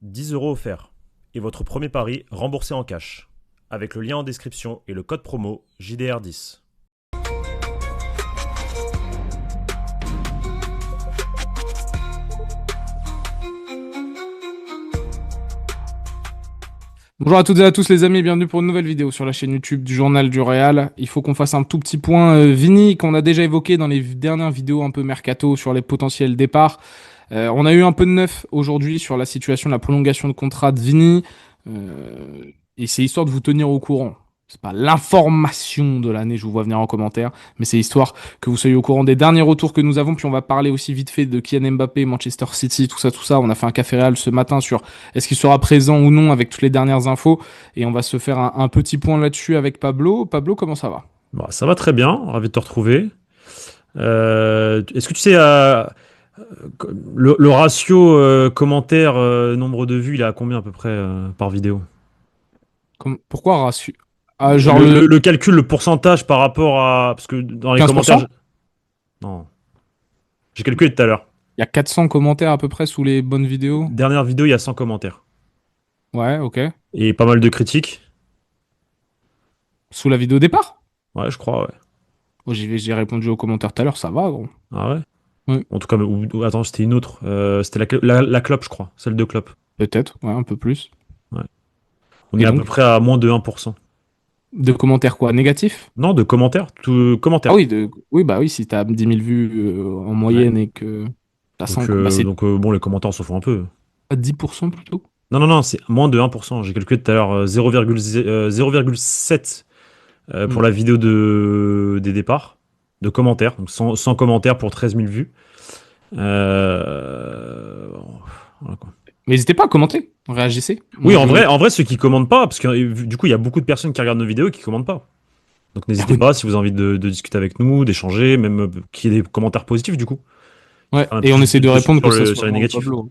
10 € offerts. Et votre premier pari remboursé en cash. Avec le lien en description et le code promo JDR10. Bonjour à toutes et à tous les amis, bienvenue pour une nouvelle vidéo sur la chaîne YouTube du Journal du Real. Il faut qu'on fasse un tout petit point Vini qu'on a déjà évoqué dans les dernières vidéos un peu mercato sur les potentiels départs. On a eu un peu de neuf aujourd'hui sur la situation de la prolongation de contrat de Vini. Et c'est histoire de vous tenir au courant. C'est pas l'information de l'année, je vous vois venir en commentaire, mais c'est histoire que vous soyez au courant des derniers retours que nous avons. Puis on va parler aussi vite fait de Kylian Mbappé, Manchester City, tout ça. On a fait un café réal ce matin sur est-ce qu'il sera présent ou non avec toutes les dernières infos. Et on va se faire un petit point là-dessus avec Pablo. Pablo, comment ça va? Bon, ça va très bien, ravi de te retrouver. Est-ce que tu sais, le ratio commentaire, nombre de vues, il est à combien à peu près par vidéo? Pourquoi ratio? Ah, genre le calcul, le pourcentage par rapport à... Parce que dans les 15%? commentaires... Non. J'ai calculé tout à l'heure. Il y a 400 commentaires à peu près sous les bonnes vidéos. Dernière vidéo, il y a 100 commentaires. Ouais, ok. Et pas mal de critiques. Sous la vidéo départ? Ouais, je crois, ouais. Oh, j'ai répondu aux commentaires tout à l'heure, ça va, gros. Ah ouais? Oui. En tout cas, attends, c'était une autre. C'était la clope, je crois. Celle de clope. Peut-être, ouais, un peu plus. Ouais. On Et est à donc, peu près à moins de 1%. de commentaires quoi? Négatifs? Non, de commentaires. Tout, Ah commentaires. oui, oui, bah oui, si t'as 10 000 vues en Ouais. moyenne et que t'as Donc, 100, bah c'est bon, les commentaires, on s'en fout un peu. 10% plutôt. Non, c'est moins de 1%. J'ai calculé tout à l'heure 0,7 pour Hmm. la vidéo des départs. De commentaires. Donc 100 commentaires pour 13 000 vues. Voilà, quoi. Mais n'hésitez pas à commenter, réagissez. Oui, Moi, en vrai, ceux qui commentent pas, parce que du coup, il y a beaucoup de personnes qui regardent nos vidéos et qui commentent pas. Donc Ah n'hésitez oui. pas si vous avez envie de discuter avec nous, d'échanger, même qu'il y ait des commentaires positifs du coup. Ouais, Un et petit on essaie de dessus répondre que ça sur soit les moi ou négatifs. Pablo.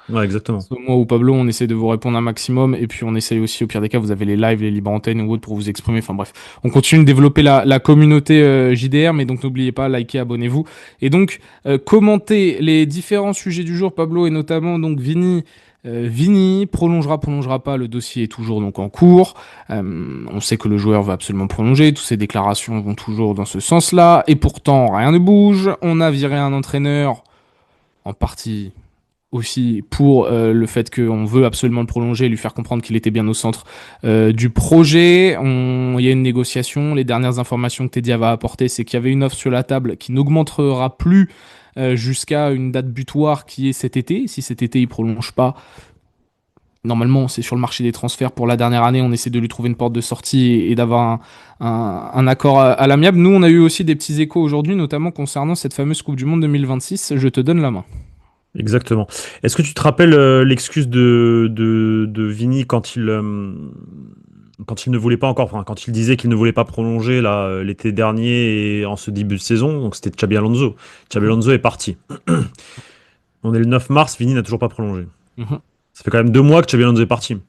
Ouais, exactement. Soit moi ou Pablo, on essaie de vous répondre un maximum. Et puis on essaye aussi, au pire des cas, vous avez les lives, les libres antennes ou autres pour vous exprimer. Enfin bref, on continue de développer la communauté JDR, mais donc n'oubliez pas, likez, abonnez-vous. Et donc, commentez les différents sujets du jour, Pablo, et notamment donc Vini. Vini prolongera pas, le dossier est toujours donc en cours. On sait que le joueur va absolument prolonger, toutes ses déclarations vont toujours dans ce sens-là, et pourtant rien ne bouge. On a viré un entraîneur en partie aussi pour le fait qu'on veut absolument le prolonger et lui faire comprendre qu'il était bien au centre du projet. Il y a une négociation. Les dernières informations que Tedia va apporter, c'est qu'il y avait une offre sur la table qui n'augmentera plus jusqu'à une date butoir qui est cet été. Si cet été il prolonge pas, normalement c'est sur le marché des transferts pour la dernière année. On essaie de lui trouver une porte de sortie et d'avoir un accord à l'amiable. Nous, on a eu aussi des petits échos aujourd'hui, notamment concernant cette fameuse Coupe du Monde 2026. Je te donne la main. Exactement. Est-ce que tu te rappelles l'excuse de Vini quand il ne voulait pas encore, enfin, quand il disait qu'il ne voulait pas prolonger là, l'été dernier et en ce début de saison, donc c'était Xabi Alonso. Xabi Mhm. Alonso est parti. On est le 9 mars, Vini n'a toujours pas prolongé. Mhm. Ça fait quand même 2 mois que Xabi Alonso est parti. Mhm.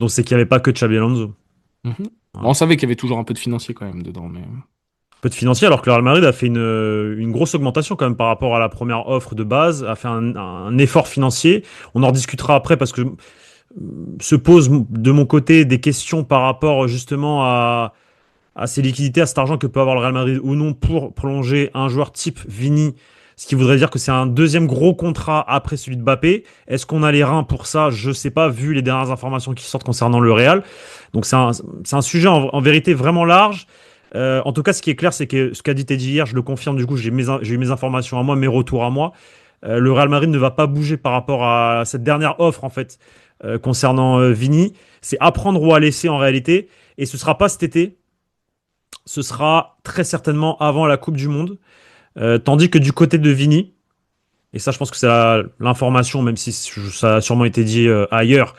Donc c'est qu'il n'y avait pas que Xabi Alonso. Mhm. Bon, Voilà. on savait qu'il y avait toujours un peu de financier quand même dedans, mais... Peu de financier, alors que le Real Madrid a fait une grosse augmentation quand même par rapport à la première offre de base, a fait un effort financier. On en rediscutera après parce que se posent de mon côté des questions par rapport justement à ces liquidités, à cet argent que peut avoir le Real Madrid ou non pour prolonger un joueur type Vini, ce qui voudrait dire que c'est un deuxième gros contrat après celui de Mbappé. Est-ce qu'on a les reins pour ça? Je sais pas, vu les dernières informations qui sortent concernant le Real. Donc c'est un sujet en vérité vraiment large. En tout cas, ce qui est clair, c'est que ce qu'a dit Teddy hier, je le confirme, du coup, j'ai eu mes informations à moi, mes retours à moi. Le Real Madrid ne va pas bouger par rapport à cette dernière offre, en fait, concernant Vini. C'est à prendre ou à laisser en réalité. Et ce sera pas cet été, ce sera très certainement avant la Coupe du Monde. Tandis que du côté de Vini, et ça, je pense que c'est l'information, même si ça a sûrement été dit ailleurs,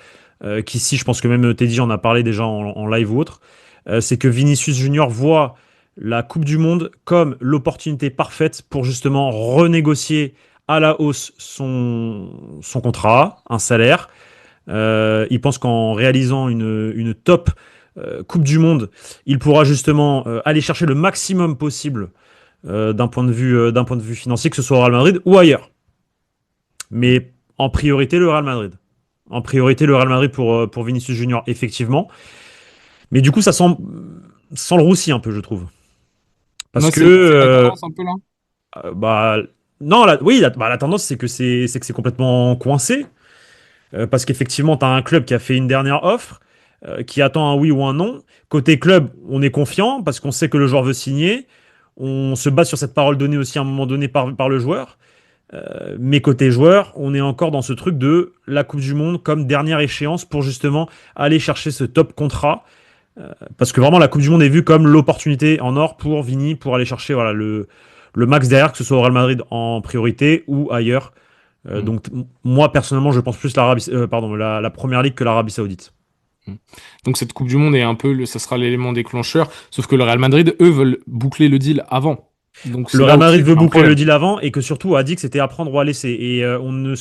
qu'ici, je pense que même Teddy en a parlé déjà en live ou autre, c'est que Vinicius Junior voit la Coupe du Monde comme l'opportunité parfaite pour justement renégocier à la hausse son contrat, un salaire. Il pense qu'en réalisant une top Coupe du Monde, il pourra justement aller chercher le maximum possible d'un point de vue financier, que ce soit au Real Madrid ou ailleurs. Mais en priorité, le Real Madrid. en priorité le Real Madrid pour Vinicius Junior, effectivement. Mais du coup, sent le roussi un peu, je trouve. Parce Non, que, c'est la tendance un peu là. bah, non, oui, la tendance, c'est que c'est complètement coincé. Parce qu'effectivement, tu as un club qui a fait une dernière offre, qui attend un oui ou un non. Côté club, on est confiant parce qu'on sait que le joueur veut signer. On se base sur cette parole donnée aussi à un moment donné par le joueur. Mais côté joueur, on est encore dans ce truc de la Coupe du Monde comme dernière échéance pour justement aller chercher ce top contrat. Parce que vraiment, la Coupe du Monde est vue comme l'opportunité en or pour Vini, pour aller chercher voilà, le max derrière, que ce soit au Real Madrid en priorité ou ailleurs. Mm. Donc, moi, personnellement, je pense plus la Première Ligue que l'Arabie Saoudite. Mm. Donc cette Coupe du Monde est un peu, ça sera l'élément déclencheur. Sauf que le Real Madrid, eux, veulent boucler le deal avant. Donc Le c'est là Real aussi Madrid qu'il veut y a un boucler le problème. deal avant et que surtout a dit que c'était à prendre ou à laisser. Et on ne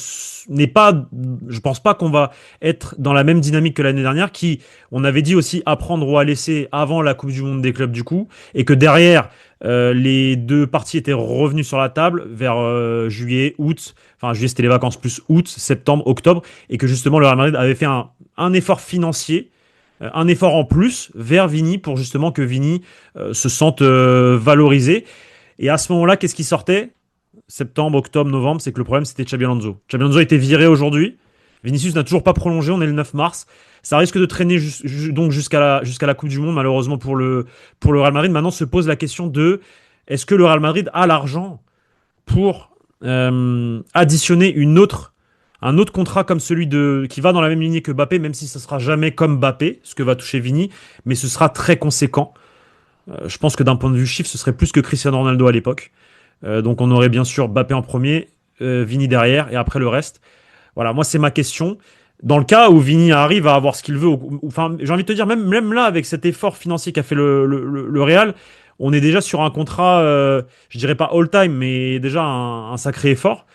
n'est pas, je pense pas qu'on va être dans la même dynamique que l'année dernière, qui on avait dit aussi à prendre ou à laisser avant la Coupe du Monde des clubs du coup, et que derrière les deux parties étaient revenues sur la table vers juillet, août. Enfin juillet c'était les vacances plus août, septembre, octobre, et que justement le Real Madrid avait fait un effort financier. Un effort en plus vers Vini pour justement que Vini se sente valorisé. Et à ce moment-là, qu'est-ce qui sortait? Septembre, octobre, novembre, c'est que le problème c'était Xabi Alonso. Xabi Alonso a été viré aujourd'hui. Vinicius n'a toujours pas prolongé, on est le 9 mars. Ça risque de traîner donc jusqu'à la Coupe du Monde, malheureusement pour le Real Madrid. Maintenant se pose la question de est-ce que le Real Madrid a l'argent pour additionner un autre contrat comme celui qui va dans la même lignée que Mbappé, même si ce sera jamais comme Mbappé, ce que va toucher Vini, mais ce sera très conséquent. Je pense que d'un point de vue chiffre, ce serait plus que Cristiano Ronaldo à l'époque. Donc on aurait bien sûr Mbappé en premier, Vini derrière et après le reste. Voilà, moi c'est ma question. Dans le cas où Vini arrive à avoir ce qu'il veut, enfin j'ai envie de te dire, même là avec cet effort financier qu'a fait le Real, on est déjà sur un contrat, je dirais pas all-time, mais déjà un sacré effort.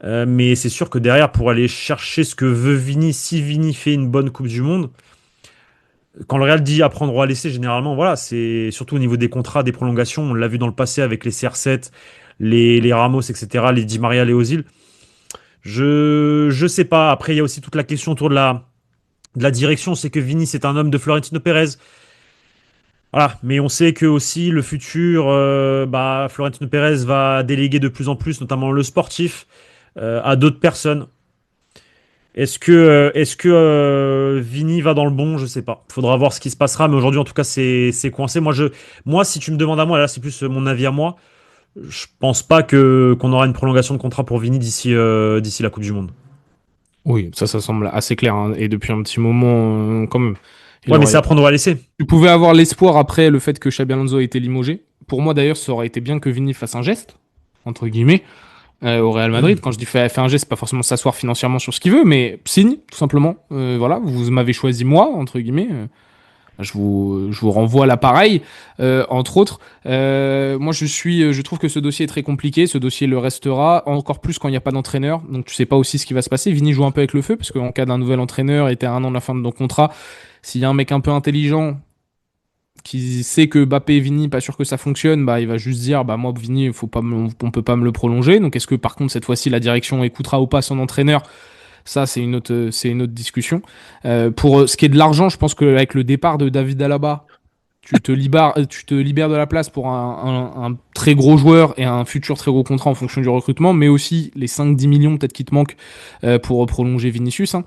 Mais c'est sûr que derrière, pour aller chercher ce que veut Vini, si Vini fait une bonne Coupe du Monde, quand le Real dit à prendre ou à laisser, généralement, voilà, c'est surtout au niveau des contrats, des prolongations. On l'a vu dans le passé avec les CR7, les Ramos, etc., les Di Maria, les Ozil. Je sais pas. Après, il y a aussi toute la question autour de la direction. C'est que Vini, c'est un homme de Florentino Pérez. Voilà, mais on sait que aussi le futur, Florentino Pérez va déléguer de plus en plus, notamment le sportif, à d'autres personnes. Est-ce que Vini va dans le bon? Je sais pas. Faudra voir ce qui se passera, mais aujourd'hui, en tout cas, c'est coincé. Moi, si tu me demandes à moi, là, c'est plus mon avis à moi. Je pense pas que qu'on aura une prolongation de contrat pour Vini d'ici la Coupe du Monde. Oui, ça semble assez clair, hein. Et depuis un petit moment, quand même. Il Ouais, mais aurait... c'est à prendre ou à laisser. Tu pouvais avoir l'espoir après le fait que Xabi Alonso ait été limogé. Pour moi, d'ailleurs, ça aurait été bien que Vini fasse un geste, entre guillemets, au Real Madrid. Quand je dis fait un geste, c'est pas forcément s'asseoir financièrement sur ce qu'il veut, mais signe, tout simplement. Voilà, vous m'avez choisi moi, entre guillemets. Je vous renvoie l'appareil, entre autres. Moi, je trouve que ce dossier est très compliqué. Ce dossier le restera encore plus quand il n'y a pas d'entraîneur. Donc, tu sais pas aussi ce qui va se passer. Vini joue un peu avec le feu parce qu'en cas d'un nouvel entraîneur et t'es à 1 an de la fin de ton contrat, s'il y a un mec un peu intelligent qui sait que Mbappé et Vini, pas sûr que ça fonctionne, bah il va juste dire bah moi Vini, on peut pas me le prolonger. Donc est-ce que par contre cette fois-ci la direction écoutera ou pas son entraîneur? Ça, c'est une autre discussion. Pour ce qui est de l'argent, je pense qu'avec le départ de David Alaba, tu te libères de la place pour un très gros joueur et un futur très gros contrat en fonction du recrutement, mais aussi les 5-10 millions peut-être qui te manquent pour prolonger Vinicius, hein.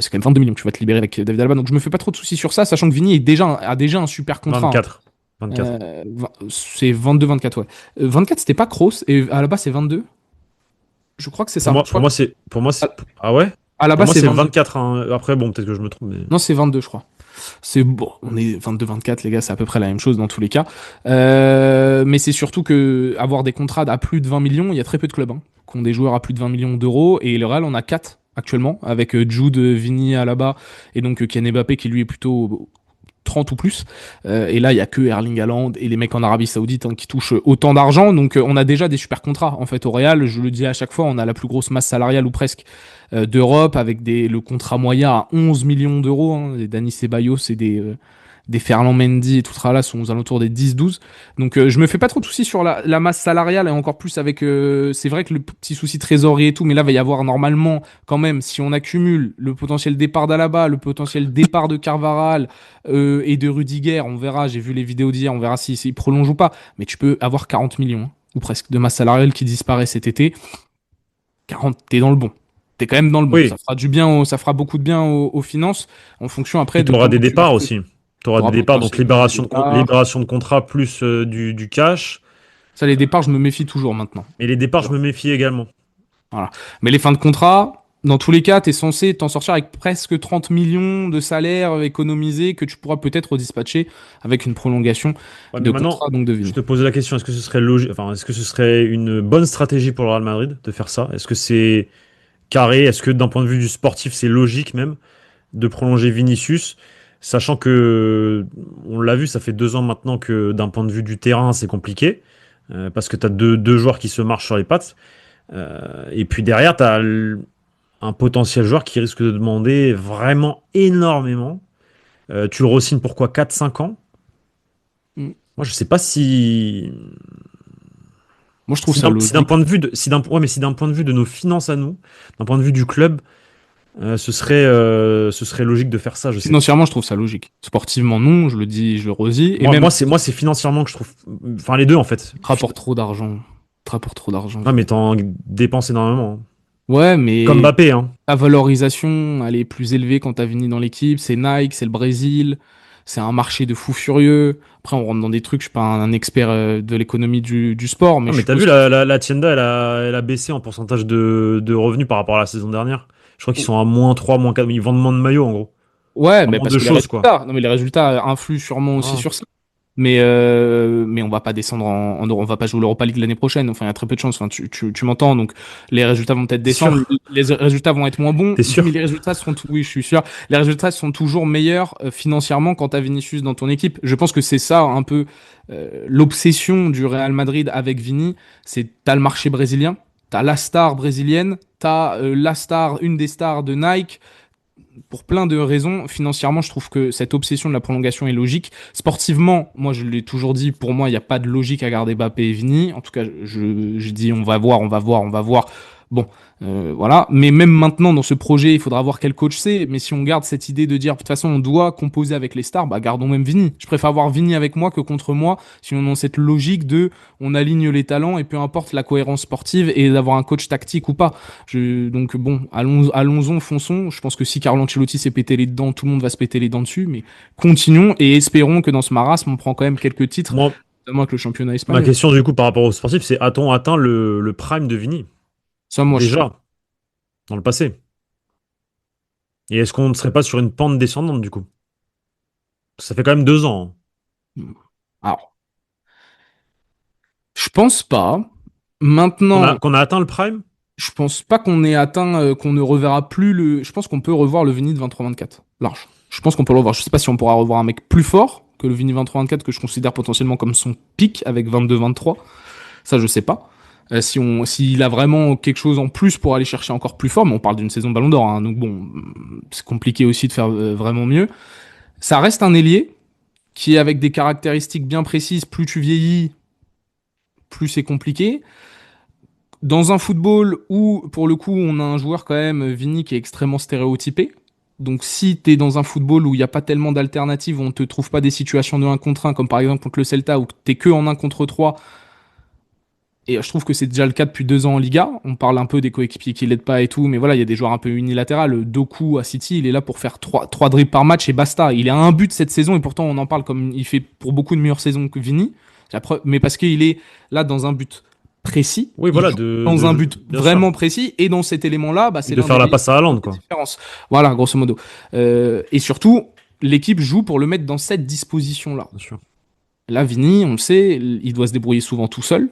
C'est quand même 22 millions que tu vas te libérer avec David Alaba, donc je me fais pas trop de soucis sur ça, sachant que Vini a déjà un super contrat, hein. 24. 24. C'est 22-24, ouais. 24, c'était pas Kroos, et Alaba, c'est 22. Je crois que c'est Pour ça. moi, Je pour crois moi que c'est, pour moi, ah ouais? Pour Alaba, moi, c'est c'est 22. 24, hein. Après, bon, peut-être que je me trompe, mais. Non, c'est 22, je crois. C'est bon, on est 22-24, les gars, c'est à peu près la même chose dans tous les cas. Mais c'est surtout que avoir des contrats à plus de 20 millions, il y a très peu de clubs, hein, qui ont des joueurs à plus de 20 millions d'euros. Et le Real en a 4 actuellement, avec Jude, Vini, Alaba, et donc Kylian Mbappé qui lui est plutôt 30 ou plus. Et là, il y a que Erling Haaland et les mecs en Arabie Saoudite, hein, qui touchent autant d'argent. Donc, on a déjà des super contrats. En fait, au Real, je le dis à chaque fois, on a la plus grosse masse salariale ou presque d'Europe, avec le contrat moyen à 11 millions d'euros, hein. Les Dani Ceballos, c'est des des Ferland Mendy et tout ça là sont aux alentours des 10-12. Donc je me fais pas trop de soucis sur la masse salariale et encore plus avec c'est vrai que le petit souci trésorerie et tout, mais là va y avoir normalement quand même, si on accumule le potentiel départ d'Alaba, le potentiel départ de Carvajal et de Rudiger, on verra, j'ai vu les vidéos d'hier, on verra s'il prolonge ou pas, mais tu peux avoir 40 millions hein, ou presque de masse salariale qui disparaît cet été. 40, t'es dans le bon. T'es quand même dans le bon. Ça Oui, fera du bien, ça fera beaucoup de bien aux finances en fonction après puis tu de auras des comment tu vas départs recruter. aussi. Tu auras des T'auras départs, donc potentiellement des départs. libération de contrat plus du cash. Ça, les départs, je me méfie toujours maintenant. Et les départs, je me méfie également. Voilà. Mais les fins de contrat, dans tous les cas, t'es censé t'en sortir avec presque 30 millions de salaires économisés que tu pourras peut-être redispatcher avec une prolongation Ouais, mais de maintenant, contrat, donc de je vie. te pose la question, est-ce que ce serait logique, enfin, est-ce que ce serait une bonne stratégie pour le Real Madrid de faire ça? Est-ce que c'est carré? Est-ce que d'un point de vue du sportif, c'est logique même de prolonger Vinicius, sachant que, on l'a vu, ça fait 2 ans maintenant que d'un point de vue du terrain, c'est compliqué, parce que tu as deux joueurs qui se marchent sur les pattes, et puis derrière, tu as un potentiel joueur qui risque de demander vraiment énormément. Tu le re-signes pour quoi? 4-5 ans? Mm. Moi, je sais pas si Moi, je trouve ça si d'un logique. point de vue de, si d'un, ouais, mais si d'un point de vue de nos finances à nous, d'un point de vue du club, ce serait logique de faire ça, je sais pas. Financièrement, je trouve ça logique. Sportivement, non, je le dis, je le redis. Et Moi, même, moi, c'est financièrement que je trouve, enfin, les deux, en fait. te rapporte trop d'argent. Te rapporte trop d'argent. Non, mais t'en dépenses énormément, hein. Ouais, Comme mais Mbappé, hein. ta valorisation, elle est plus élevée quand t'as Vini dans l'équipe. C'est Nike, c'est le Brésil. C'est un marché de fous furieux. Après, on rentre dans des trucs. Je suis pas un expert de l'économie du sport, mais Non, je mais t'as suppose vu, que la Tienda, elle a baissé en pourcentage de revenus par rapport à la saison dernière. Je crois qu'ils sont à -3, -4, ils vendent moins de maillots, en gros. ouais, Enfin, mais moins parce de que les choses, quoi. résultats, non, mais les résultats influent sûrement aussi Ah, sur ça. Mais on va pas descendre on va pas jouer l'Europa League l'année prochaine. Enfin, il y a très peu de chance. Enfin, tu m'entends. Donc, les résultats vont peut-être t'es descendre. sûr? Les résultats vont être moins bons. T'es Mais sûr? les résultats seront, oui, je suis sûr. Les résultats sont toujours meilleurs financièrement quand t'as Vinicius dans ton équipe. Je pense que c'est ça un peu l'obsession du Real Madrid avec Vini. C'est t'as le marché brésilien, t'as la star brésilienne, t'as la star, une des stars de Nike pour plein de raisons. Financièrement, je trouve que cette obsession de la prolongation est logique. Sportivement, moi, je l'ai toujours dit, pour moi, il n'y a pas de logique à garder Mbappé et Vini. En tout cas, je dis on va voir, on va voir, on va voir. Bon, voilà. Mais même maintenant, dans ce projet, il faudra voir quel coach c'est. Mais si on garde cette idée de dire, de toute façon, on doit composer avec les stars, bah, gardons même Vini. Je préfère avoir Vini avec moi que contre moi, si on a cette logique de on aligne les talents et peu importe la cohérence sportive et d'avoir un coach tactique ou pas. Donc bon, allons-en, fonçons. Je pense que si Carlo Ancelotti s'est pété les dents, tout le monde va se péter les dents dessus. Mais continuons et espérons que dans ce marasme, on prend quand même quelques titres, Moi, notamment avec le championnat ma espagnol. question, du coup, par rapport au sportif, c'est a-t-on atteint le prime de Vini? Ça, moi, je trouve. Déjà, dans le passé. Et est-ce qu'on ne serait pas sur une pente descendante, du coup? Ça fait quand même 2 ans, hein. Alors, je pense pas. Maintenant, Qu'on a atteint le prime? je pense pas qu'on ait atteint, qu'on ne reverra plus le. Je pense qu'on peut revoir le Vini de 23-24. Large. Je pense qu'on peut le revoir. Je sais pas si on pourra revoir un mec plus fort que le Vini 23-24 que je considère potentiellement comme son pic avec 22-23. Ça, je sais pas. S'il a vraiment quelque chose en plus pour aller chercher encore plus fort, mais on parle d'une saison de Ballon d'Or, hein, donc bon, c'est compliqué aussi de faire vraiment mieux. Ça reste un ailier qui est avec des caractéristiques bien précises. Plus tu vieillis, plus c'est compliqué. Dans un football où, pour le coup, on a un joueur quand même, Vini, qui est extrêmement stéréotypé. Donc si t'es dans un football où il n'y a pas tellement d'alternatives, où on te trouve pas des situations de 1 contre 1, comme par exemple contre le Celta, où t'es que en 1 contre 3, et je trouve que c'est déjà le cas depuis 2 ans en Liga. On parle un peu des coéquipiers qui l'aident pas et tout, mais voilà, il y a des joueurs un peu unilatérales. Doku à City, il est là pour faire trois dribbles par match et basta. Il a un but cette saison et pourtant on en parle comme il fait pour beaucoup de meilleures saisons que Vini. Mais parce qu'il est là dans un but précis, Oui, il voilà, joue dans un but bien sûr. vraiment précis et dans cet élément-là, bah, c'est De l'un faire des la meilleurs passe à Haaland, de quoi. différence. Voilà, grosso modo. Et surtout, l'équipe joue pour le mettre dans cette disposition-là. Bien sûr. Là, Vini, on le sait, il doit se débrouiller souvent tout seul.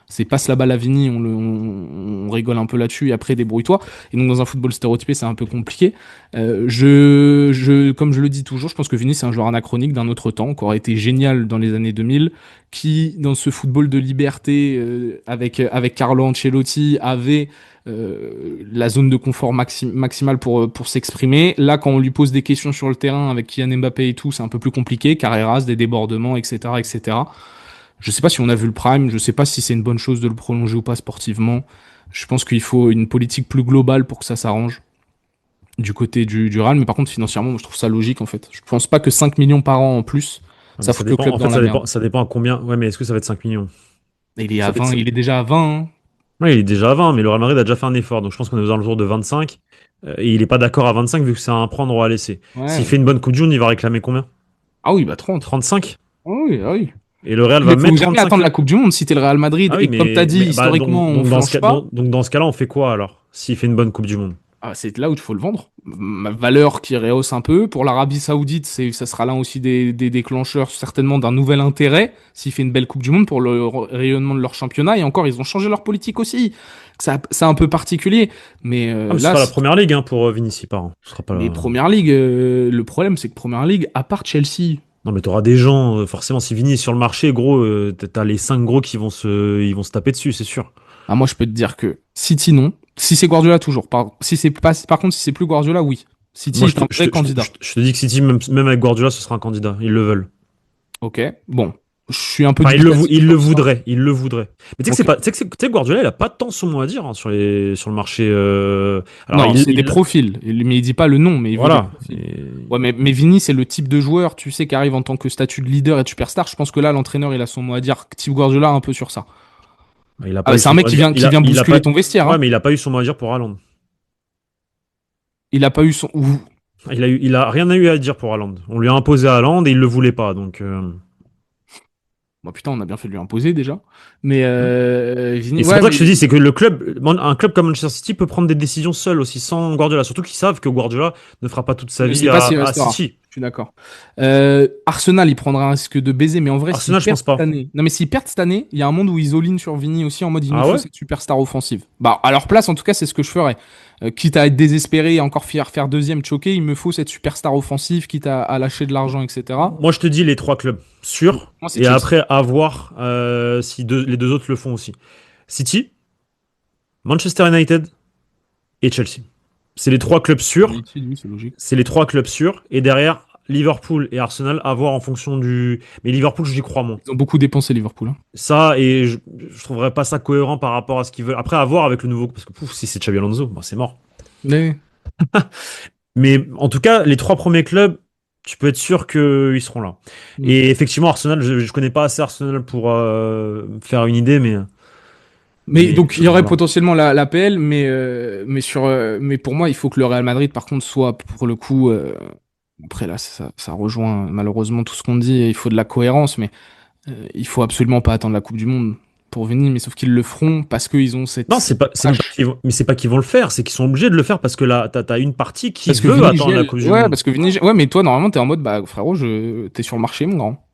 C'est passe la balle à Vini, on rigole un peu là-dessus et après débrouille-toi. Et donc dans un football stéréotypé, c'est un peu compliqué. Comme je le dis toujours, je pense que Vini c'est un joueur anachronique d'un autre temps, qui aurait été génial dans les années 2000, qui dans ce football de liberté avec Carlo Ancelotti avait la zone de confort maximale pour s'exprimer. Là, quand on lui pose des questions sur le terrain avec Kylian Mbappé et tout, c'est un peu plus compliqué. Carreras, des débordements, etc., etc. Je sais pas si on a vu le prime. Je sais pas si c'est une bonne chose de le prolonger ou pas sportivement. Je pense qu'il faut une politique plus globale pour que ça s'arrange du côté du Real. Mais par contre, financièrement, moi, je trouve ça logique en fait. Je pense pas que 5 millions par an en plus, Ah, mais ça ça fout le dépend. club En dans fait, la merde. ça dépend à combien. Ouais, mais est-ce que ça va être 5 millions? Il est à Ça va être... 20, il est déjà à 20. Hein. Ouais, il est déjà à 20, mais le Real Madrid a déjà fait un effort. Donc je pense qu'on est aux alentours de 25. Et il est pas d'accord à 25 vu que c'est un prendre ou à laisser. S'il Ouais. fait une bonne Coupe du Monde, il va réclamer combien? Ah oui, bah 30. 35? Ah oui, ah oui. Et le Real va Mais faut mettre jamais 35 attendre la millions. Coupe du Monde si t'es le Real Madrid. Ah oui, Et comme t'as dit, bah, historiquement, on flanche pas. donc dans ce cas-là, on fait quoi alors? S'il fait une bonne Coupe du Monde? Ah, c'est là où il faut le vendre. Ma valeur qui rehausse un peu. Pour l'Arabie Saoudite, ça sera là aussi des déclencheurs certainement d'un nouvel intérêt s'il fait une belle Coupe du Monde pour le rayonnement de leur championnat. Et encore, ils ont changé leur politique aussi. C'est un peu particulier. Mais Ah, mais ce là, sera la première ligue hein, pour Vinicius par an. Ce sera pas mais la... Première Ligue, le problème, c'est que Première Ligue, à part Chelsea, Non, mais t'auras des gens, forcément, si Vini est sur le marché, gros, t'as les 5 gros qui ils vont se taper dessus, c'est sûr. ah, moi, je peux te dire que City, non. Si c'est Guardiola, toujours. Si c'est pas, par contre, si c'est plus Guardiola, oui. City Moi, est un vrai candidat. je te dis que City, même avec Guardiola, ce sera un candidat. Ils le veulent. Ok, bon. Je suis un peu Enfin, dubitatif il le sur ça. voudrait. Il le voudrait. Mais tu sais que c'est Ok. pas, tu sais que Guardiola, il a pas tant son mot à dire hein, sur le marché. Alors, Non, c'est des profils. Mais il dit pas le nom, mais il veut des voilà. profils. Ouais, mais Vini, c'est le type de joueur, tu sais, qui arrive en tant que statut de leader et de superstar. Je pense que là, l'entraîneur, il a son mot à dire. Type Guardiola, un peu sur ça. Il a Ah, pas bah, eu c'est un son mot mec à qui dire. vient Il a pas, bousculer ton vestiaire, ouais, hein. mais il a pas eu son mot à dire pour Haaland. Il a pas eu son. Il a rien eu à dire pour Haaland. On lui a imposé Haaland et il le voulait pas. Donc, Bon, putain, on a bien fait de lui imposer déjà. Mais et Vini, c'est pour ouais, ça que je te dis, c'est que un club comme Manchester City peut prendre des décisions seul aussi, sans Guardiola. Surtout qu'ils savent que Guardiola ne fera pas toute sa je vie sais pas s'il à restera. City. Je suis d'accord. Arsenal, il prendra un risque de baiser, mais en vrai, s'ils Arsenal, je perdent pense cette pas. année. Non, mais s'ils perdent cette année, il y a un monde où ils all-in sur Vini aussi en mode il nous Ah faut ouais? cette superstar offensive. Bah, à leur place, en tout cas, c'est ce que je ferais. Quitte à être désespéré et encore faire deuxième choqué, il me faut cette superstar offensive, quitte à lâcher de l'argent, etc. Moi, je te dis les trois clubs sûrs. Moi, c'est Et Chelsea. après, à voir si les deux autres le font aussi. City, Manchester United et Chelsea. C'est les trois clubs sûrs. Oui, c'est logique. C'est les trois clubs sûrs. Et derrière, Liverpool et Arsenal, à voir en fonction du. Mais Liverpool, j'y crois moins. Ils ont beaucoup dépensé, Liverpool. Hein. Ça, et je trouverais pas ça cohérent par rapport à ce qu'ils veulent. Après, à voir avec le nouveau. Parce que si c'est Xabi Alonso, bah, c'est mort. Mais Mais en tout cas, les trois premiers clubs, tu peux être sûr qu'ils seront là. Mm. Et effectivement, Arsenal, je connais pas assez Arsenal pour faire une idée, Mais donc il y aurait voilà. potentiellement la PL, mais pour moi il faut que le Real Madrid par contre soit pour le coup après là ça rejoint malheureusement tout ce qu'on dit et il faut de la cohérence, mais il faut absolument pas attendre la Coupe du Monde pour venir, mais sauf qu'ils le feront parce qu'ils ont Non, cette c'est même pas tâche. qu'ils vont, mais c'est pas qu'ils vont le faire, c'est qu'ils sont obligés de le faire parce que là, t'as une partie qui Parce que veut Vini attendre la gèle, Coupe du ouais, Monde. parce que ouais, mais toi normalement t'es en mode bah frérot, t'es sur le marché mon grand,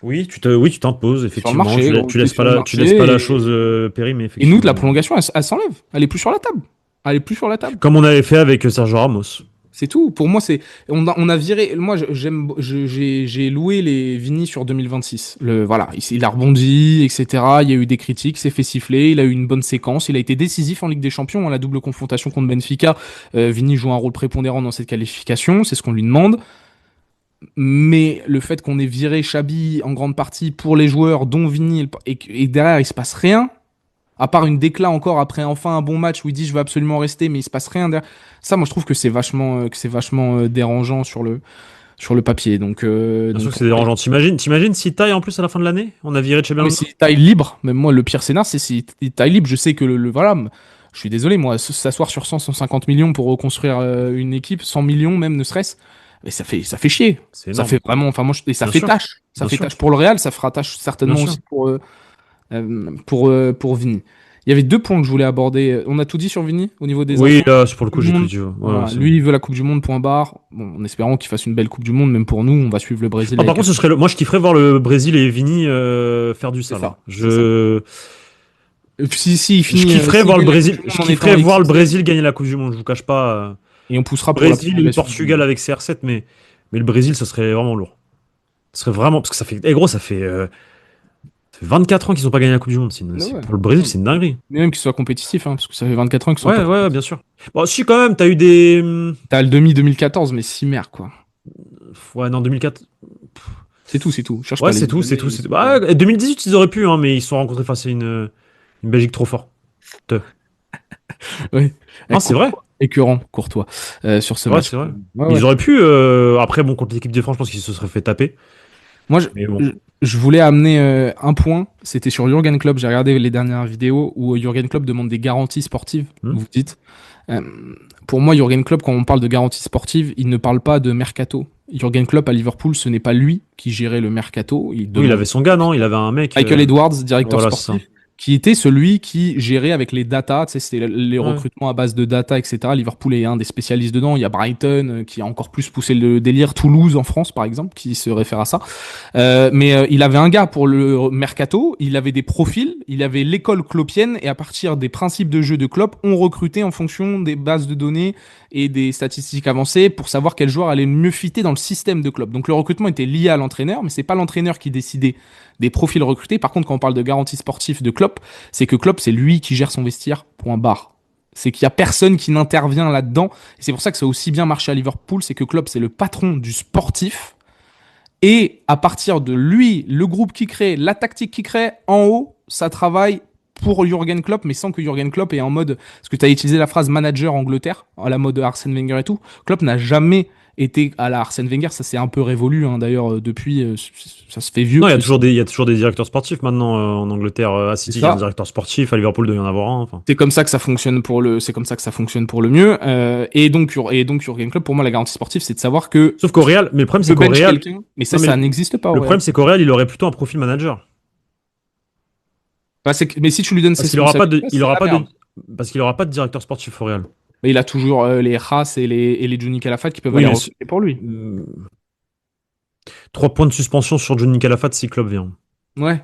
Oui, tu t'imposes, t'es sur le effectivement. marché, gros, Tu t'es laisses pas sur le tu laisses pas marché la chose périmer, et nous de la effectivement. prolongation elle s'enlève, elle est plus sur la table, elle est plus sur la table. Comme on avait fait avec Sergio Ramos. C'est tout. Pour moi, on a viré. Moi, j'ai loué les Vini sur 2026. Voilà, il a rebondi, etc. Il y a eu des critiques, s'est fait siffler. Il a eu une bonne séquence. Il a été décisif en Ligue des Champions. La double confrontation contre Benfica. Vini joue un rôle prépondérant dans cette qualification. C'est ce qu'on lui demande. Mais le fait qu'on ait viré Xabi en grande partie pour les joueurs, dont Vini, et derrière il se passe rien. À part une déclat encore après enfin un bon match où il dit je veux absolument rester, mais il se passe rien derrière. Ça, moi, je trouve que c'est vachement dérangeant sur le papier. Bien sûr que c'est dérangeant. T'imagines si taille en plus à la fin de l'année? On a viré Xabi Mais Alonso. si taille libre, même moi, le pire scénar, c'est si taille libre. Je sais que voilà, je suis désolé, moi, s'asseoir sur 150 millions pour reconstruire une équipe, 100 millions même, ne serait-ce, mais ça fait chier. C'est Ça énorme. fait vraiment, enfin, moi, et ça Bien fait sûr. tâche. Ça Bien fait sûr. tâche pour le Real, ça fera tâche Bien certainement sûr. aussi pour Vini. Il y avait deux points que je voulais aborder. On a tout dit sur Vini au niveau des Oui, infos. là, pour le coup, Coupe du j'ai tout Monde. dit. Ouais, Voilà. c'est bon. Lui, il veut la Coupe du Monde, point barre. Bon, en espérant qu'il fasse une belle Coupe du Monde, même pour nous, on va suivre le Brésil Ah, par avec. contre, moi, je kifferais voir le Brésil et Vini faire du C'est sale. ça. Hein. Si, il Je finit. kifferais S'il voir le gagne la Coupe Brésil, du Monde je en étant kifferais voir le équipé, Brésil gagner la Coupe du Monde. Je vous cache pas. et on poussera pour la Brésil ou le prolongation. Portugal avec CR7, mais le Brésil, ça serait vraiment lourd. Ce serait vraiment parce que ça fait, gros, ça fait 24 ans qu'ils n'ont pas gagné la Coupe du Monde. Ouais, ouais. Pour le Brésil, Non, c'est une dinguerie. mais même qu'il soit compétitif, hein, parce que ça fait 24 ans qu'ils sont Ouais, pas ouais, ouais, bien compétitifs. sûr. Bon, si quand même, t'as eu des, T'as le demi 2014, mais si merde, quoi. ouais, non, 2004. C'est tout, c'est tout. Cherche Ouais, pas les c'est autres tout, c'est années, tout, ils c'est tout. sont pas. Bah, 2018, ils auraient pu, hein, mais ils se sont rencontrés face à une Belgique trop forte. Ouais. Non, c'est vrai. Écœurant, Courtois, sur ce C'est vrai, match. c'est vrai. Ouais, Mais ils ouais. auraient pu, après, bon, contre l'équipe de France, je pense qu'ils se seraient fait taper. Moi, Mais bon. je, je voulais amener un point. C'était sur Jürgen Klopp. J'ai regardé les dernières vidéos où Jürgen Klopp demande des garanties sportives. Hmm. Vous dites. Euh, pour moi, Jürgen Klopp, quand on parle de garanties sportives, il ne parle pas de mercato. Jürgen Klopp à Liverpool, ce n'est pas lui qui gérait le mercato. Il Oui, il demande avait son gars, non? Il avait un mec. Michael Edwards, directeur Voilà, c'est ça. sportif, qui était celui qui gérait avec les data, tu sais, c'était les Ouais. recrutements à base de data, etc. Liverpool est un des spécialistes dedans. Il y a Brighton qui a encore plus poussé le délire. Toulouse en France, par exemple, qui se réfère à ça. Mais il avait un gars pour le mercato, il avait des profils, il avait l'école clopienne, et à partir des principes de jeu de Klopp, on recrutait en fonction des bases de données et des statistiques avancées pour savoir quel joueur allait mieux fitter dans le système de Klopp. Donc le recrutement était lié à l'entraîneur, mais c'est pas l'entraîneur qui décidait des profils recrutés. Par contre, quand on parle de garantie sportive de Klopp, c'est que Klopp, c'est lui qui gère son vestiaire, point barre. C'est qu'il y a personne qui n'intervient là-dedans. Et c'est pour ça que ça a aussi bien marché à Liverpool, c'est que Klopp, c'est le patron du sportif. Et à partir de lui, le groupe qui crée, la tactique qui crée, en haut, ça travaille pour Jürgen Klopp, mais sans que Jürgen Klopp est en mode. Parce que tu as utilisé la phrase manager Angleterre, à la mode Arsène Wenger et tout. Klopp n'a jamais été à la Arsène Wenger, ça s'est un peu révolu, hein, d'ailleurs, depuis, ça se fait vieux. Non, il y a toujours des directeurs sportifs maintenant en Angleterre. À C'est City, il y a un ça. directeur sportif. À Liverpool, il doit y en avoir un. Enfin. C'est comme ça que ça fonctionne pour le, c'est comme ça que ça fonctionne pour le mieux. Et donc Jürgen Klopp, pour moi, la garantie sportive, c'est de savoir que Sauf qu'au Real, mais le problème, tu c'est peux qu'au bench Real, quelqu'un, mais ça, non, mais ça n'existe pas au le Real. problème, c'est qu'au Real, il aurait plutôt un profil manager. Bah, mais si tu lui donnes ses Parce qu'il aura pas de, responsabilités, il c'est aura la pas de, merde. parce qu'il aura pas de directeur sportif au Real. Mais il a toujours les Haas et les Johnny Calafat qui peuvent Oui, aller mais recruter pour lui. 3 points de suspension sur Johnny Calafat si Klopp vient. Ouais.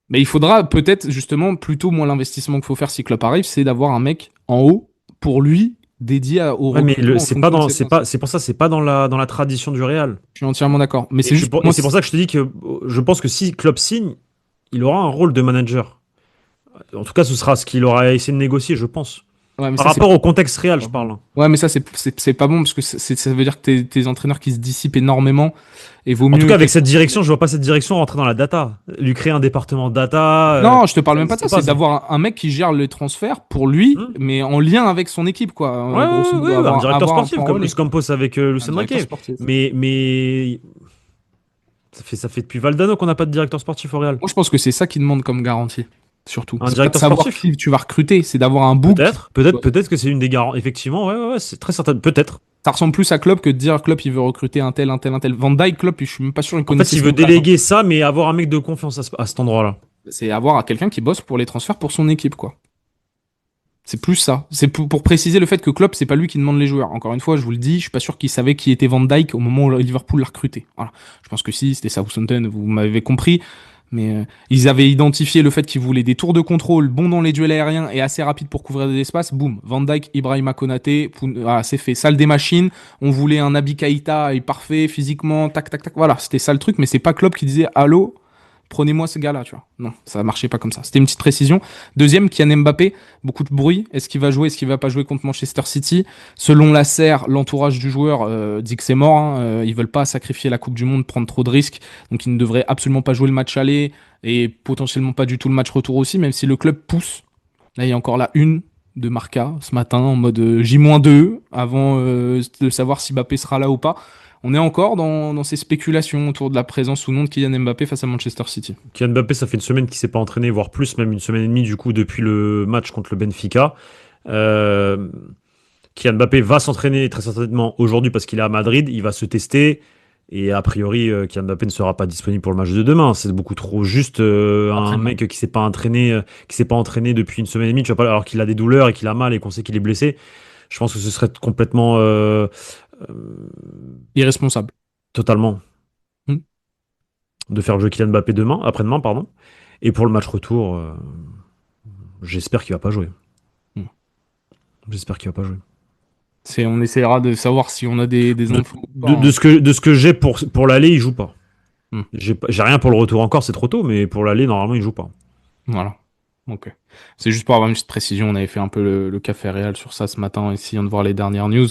Mais il faudra peut-être justement plutôt moi l'investissement qu'il faut faire si Klopp arrive, c'est d'avoir un mec en haut pour lui dédié au Ouais, mais recrutement en c'est pas fonction de dans, ses principes. c'est pour ça, c'est pas dans la tradition du Real. Je suis entièrement d'accord. Mais Et c'est juste moi. c'est pour ça que je te dis que je pense que si Klopp signe, il aura un rôle de manager. En tout cas, ce sera ce qu'il aura essayé de négocier, je pense. Ouais, mais Par ça c'est rapport au contexte réel, pas je bon. parle. Ouais, mais ça c'est pas bon parce que ça veut dire que t'es entraîneurs qui se dissipent énormément et vaut En tout mieux cas, avec quelqu'un. cette direction, je vois pas cette direction rentrer dans la data. Lui créer un département data, Non, je te parle ça même pas de n'existe ça, pas, c'est ça. d'avoir un mec qui gère les transferts pour lui, Hmm. mais en lien avec son équipe, quoi. Ouais, Grosso ouais, modo, ouais, ouais, un directeur avoir un sportif, point comme relais. Luis Campos avec Un Lucien directeur Riquet. sportif. Mais ça fait depuis Valdano qu'on n'a pas de directeur sportif au Real. Moi, je pense que c'est ça qui demande comme garantie, surtout. Un C'est pas de directeur savoir sportif? qui tu vas recruter, c'est d'avoir un book. Peut-être que c'est une des garanties. Effectivement, ouais, ouais, ouais, c'est très certain. Peut-être. Ça ressemble plus à Klopp que de dire Klopp il veut recruter un tel, un tel, un tel. Van Dijk, Klopp, je suis même pas sûr qu'il En fait, connaissait il son veut taf, hein. déléguer ça, mais avoir un mec de confiance à cet endroit-là. C'est avoir quelqu'un qui bosse pour les transferts pour son équipe, quoi. C'est plus ça. C'est pour préciser le fait que Klopp, c'est pas lui qui demande les joueurs. Encore une fois, je vous le dis, je suis pas sûr qu'il savait qui était Van Dijk au moment où Liverpool l'a recruté. Voilà. Je pense que si, c'était Southampton, vous m'avez compris. Mais ils avaient identifié le fait qu'ils voulaient des tours de contrôle bons dans les duels aériens et assez rapides pour couvrir des espaces. Boum, Van Dijk, Ibrahima Konaté, voilà, c'est fait. Salle des machines. On voulait un Naby Keïta, il est parfait physiquement, tac, tac, tac. Voilà, c'était ça le truc. Mais c'est pas Klopp qui disait allô, prenez-moi ce gars-là, tu vois. Non, ça marchait pas comme ça. C'était une petite précision. Deuxième, Kylian Mbappé, beaucoup de bruit. Est-ce qu'il va jouer, est-ce qu'il va pas jouer contre Manchester City? Selon la SER, l'entourage du joueur dit que c'est mort, hein. Ils veulent pas sacrifier la Coupe du Monde, prendre trop de risques. Donc il ne devrait absolument pas jouer le match aller et potentiellement pas du tout le match retour aussi, même si le club pousse. Là, il y a encore la une de Marca ce matin en mode J-2 avant de savoir si Mbappé sera là ou pas. On est encore dans ces spéculations autour de la présence ou non de Kylian Mbappé face à Manchester City. Kylian Mbappé, ça fait une semaine qu'il s'est pas entraîné, voire plus, même une semaine et demie, du coup, depuis le match contre le Benfica. Euh, Kylian Mbappé va s'entraîner très certainement aujourd'hui parce qu'il est à Madrid. Il va se tester. Et a priori, Kylian Mbappé ne sera pas disponible pour le match de demain. C'est beaucoup trop juste un Après-demain. mec qui s'est pas entraîné depuis une semaine et demie, tu vois pas, alors qu'il a des douleurs et qu'il a mal et qu'on sait qu'il est blessé. Je pense que ce serait complètement euh, Irresponsable. totalement Hmm. de faire jouer Kylian Mbappé demain, après-demain, pardon. Et pour le match retour, J'espère qu'il va pas jouer. Hmm. J'espère qu'il va pas jouer. On essaiera de savoir si on a des De, infos ou pas, hein. de ce que j'ai pour l'aller, il joue pas. Hmm. J'ai rien pour le retour encore, c'est trop tôt, mais pour l'aller, normalement, il joue pas. Voilà. Ok. C'est juste pour avoir une petite précision. On avait fait un peu le café réel sur ça ce matin, essayant de voir les dernières news.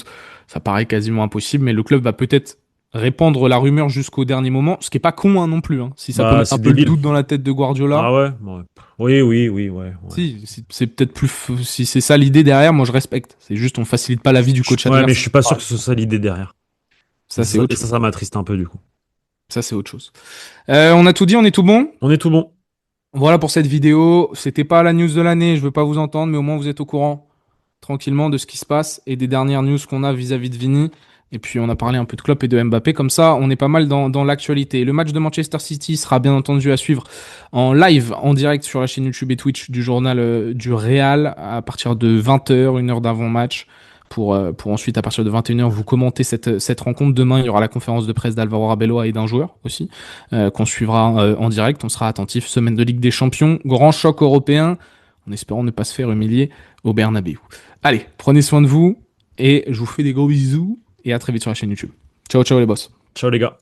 Ça paraît quasiment impossible, mais le club va peut-être répandre la rumeur jusqu'au dernier moment, ce qui est pas con hein, non plus. Hein. Si ça peut Bah, mettre un c'est peu le débile. doute dans la tête de Guardiola, Ah ouais? Ouais. Oui, oui, oui, ouais. Ouais. si c'est peut-être si c'est ça l'idée derrière, moi je respecte. C'est juste on facilite pas la vie du coach Ouais, mais je adverse. suis pas sûr que ce soit ça l'idée derrière. Ça c'est autre Et chose. ça m'attriste un peu du coup. Ça c'est autre chose. On a tout dit, on est tout bon. On est tout bon. Voilà pour cette vidéo. C'était pas la news de l'année, je veux pas vous entendre, mais au moins vous êtes au courant tranquillement de ce qui se passe et des dernières news qu'on a vis-à-vis de Vini. Et puis on a parlé un peu de Klopp et de Mbappé, comme ça on est pas mal dans l'actualité. Le match de Manchester City sera bien entendu à suivre en live, en direct sur la chaîne YouTube et Twitch du journal du Real à partir de 20h, une heure d'avant-match. Pour ensuite, à partir de 21h, vous commenter cette rencontre. Demain, il y aura la conférence de presse d'Alvaro Arbeloa et d'un joueur aussi, qu'on suivra en direct. On sera attentif. Semaine de Ligue des Champions, grand choc européen, en espérant ne pas se faire humilier au Bernabéu. Allez, prenez soin de vous et je vous fais des gros bisous et à très vite sur la chaîne YouTube. Ciao, ciao les boss. Ciao les gars.